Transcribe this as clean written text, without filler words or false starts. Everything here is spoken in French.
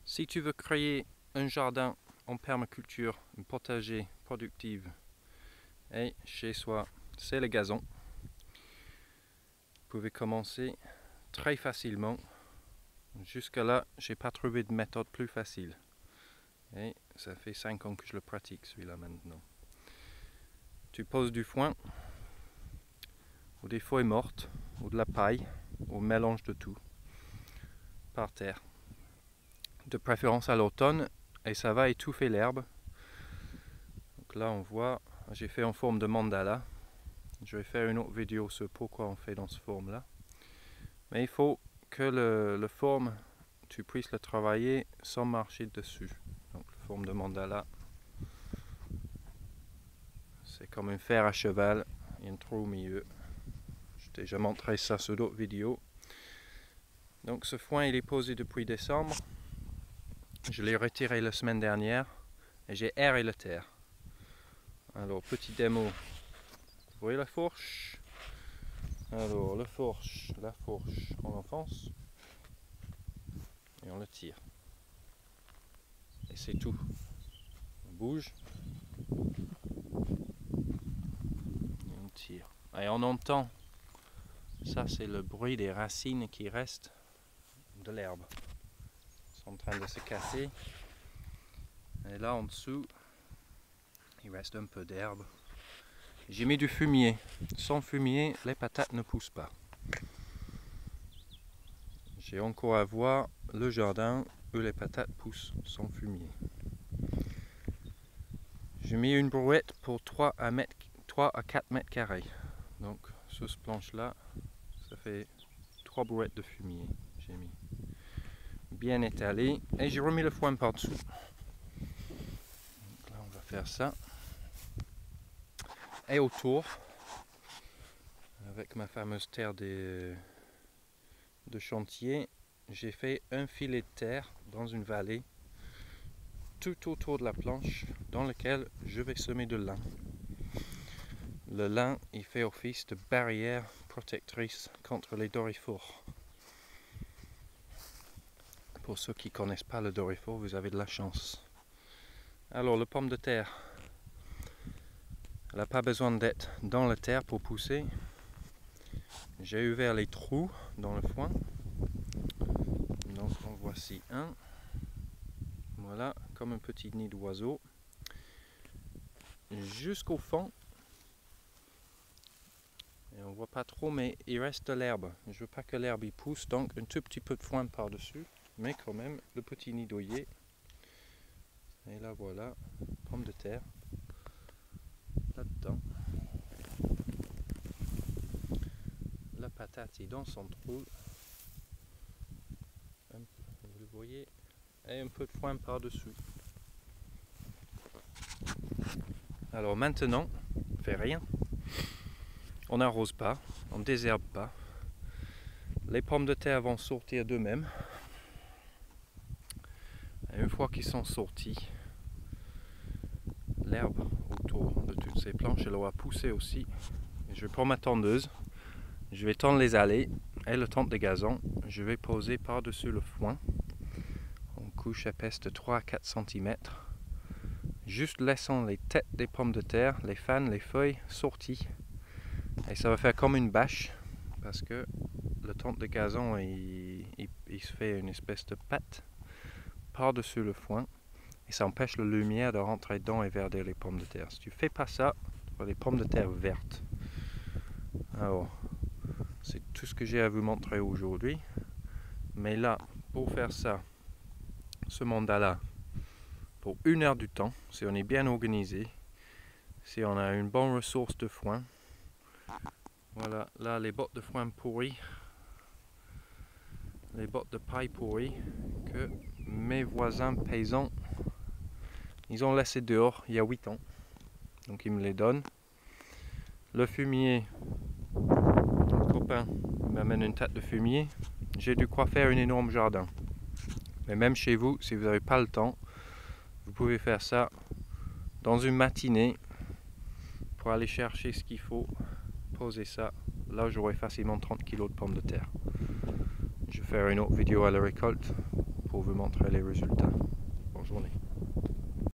Si tu veux créer un jardin en permaculture, un potager productif, et chez soi, c'est le gazon. Vous pouvez commencer très facilement. Jusque là, j'ai pas trouvé de méthode plus facile. Et ça fait 5 ans que je le pratique, celui-là maintenant. Tu poses du foin, ou des feuilles mortes, ou de la paille, ou un mélange de tout, par terre. De préférence à l'automne, et ça va étouffer l'herbe. Donc là on voit, j'ai fait en forme de mandala. Je vais faire une autre vidéo sur pourquoi on fait dans cette forme là. Mais il faut que le forme, tu puisses le travailler sans marcher dessus. Donc la forme de mandala, c'est comme un fer à cheval, il y a un trou au milieu. J'ai déjà montré ça sur d'autres vidéos. Donc ce foin il est posé depuis décembre. Je l'ai retiré la semaine dernière et j'ai aéré la terre. Alors petit démo, vous voyez la fourche? Alors la fourche on l'enfonce et on le tire. Et c'est tout. On bouge et on tire. Et on entend, ça c'est le bruit des racines qui restent de l'herbe. Ils sont en train de se casser. Et là en dessous, il reste un peu d'herbe. J'ai mis du fumier. Sans fumier, les patates ne poussent pas. J'ai encore à voir le jardin où les patates poussent sans fumier. J'ai mis une brouette pour 3 à 4 mètres carrés. Donc sur ce planche là, ça fait 3 brouettes de fumier. J'ai mis bien étalé et j'ai remis le foin par dessous. Donc là on va faire ça. Et autour, avec ma fameuse terre de chantier, j'ai fait un filet de terre dans une vallée tout autour de la planche dans lequel je vais semer de lin. Le lin il fait office de barrière protectrice contre les doryphores. Pour ceux qui ne connaissent pas le doryphore, vous avez de la chance. Alors la pomme de terre, elle n'a pas besoin d'être dans la terre pour pousser. J'ai ouvert les trous dans le foin. Donc en voici un. Voilà, comme un petit nid d'oiseau. Jusqu'au fond. Et on voit pas trop, mais il reste de l'herbe. Je veux pas que l'herbe y pousse, donc un tout petit peu de foin par-dessus. Mais quand même, le petit nid d'oyer. Et là voilà, pomme de terre. Là-dedans. La patate est dans son trou. Vous le voyez. Et un peu de foin par-dessus. Alors maintenant, on fait rien. On n'arrose pas, on ne désherbe pas. Les pommes de terre vont sortir d'eux-mêmes. Et une fois qu'ils sont sortis, l'herbe autour de toutes ces planches, elle aura poussé aussi. Et je vais prendre ma tondeuse, je vais tondre les allées et le tente de gazon. Je vais poser par-dessus le foin en couche épaisse de 3 à 4 cm. Juste laissant les têtes des pommes de terre, les fans, les feuilles sorties. Et ça va faire comme une bâche parce que le tente de gazon il se fait une espèce de pâte par-dessus le foin et ça empêche la lumière de rentrer dedans et verdir les pommes de terre. Si tu fais pas ça, tu auras des pommes de terre vertes. Alors, c'est tout ce que j'ai à vous montrer aujourd'hui. Mais là, pour faire ça, ce mandala, pour 1 heure du temps, si on est bien organisé, si on a une bonne ressource de foin. Voilà, là les bottes de foin pourries, les bottes de paille pourries que mes voisins paysans, ils ont laissé dehors il y a 8 ans. Donc ils me les donnent. Le fumier, mon copain m'amène une tête de fumier. J'ai dû quoi faire un énorme jardin. Mais même chez vous, si vous n'avez pas le temps, vous pouvez faire ça dans une matinée pour aller chercher ce qu'il faut, poser ça. Là j'aurai facilement 30 kg de pommes de terre. Je vais faire une autre vidéo à la récolte pour vous montrer les résultats. Bonne journée.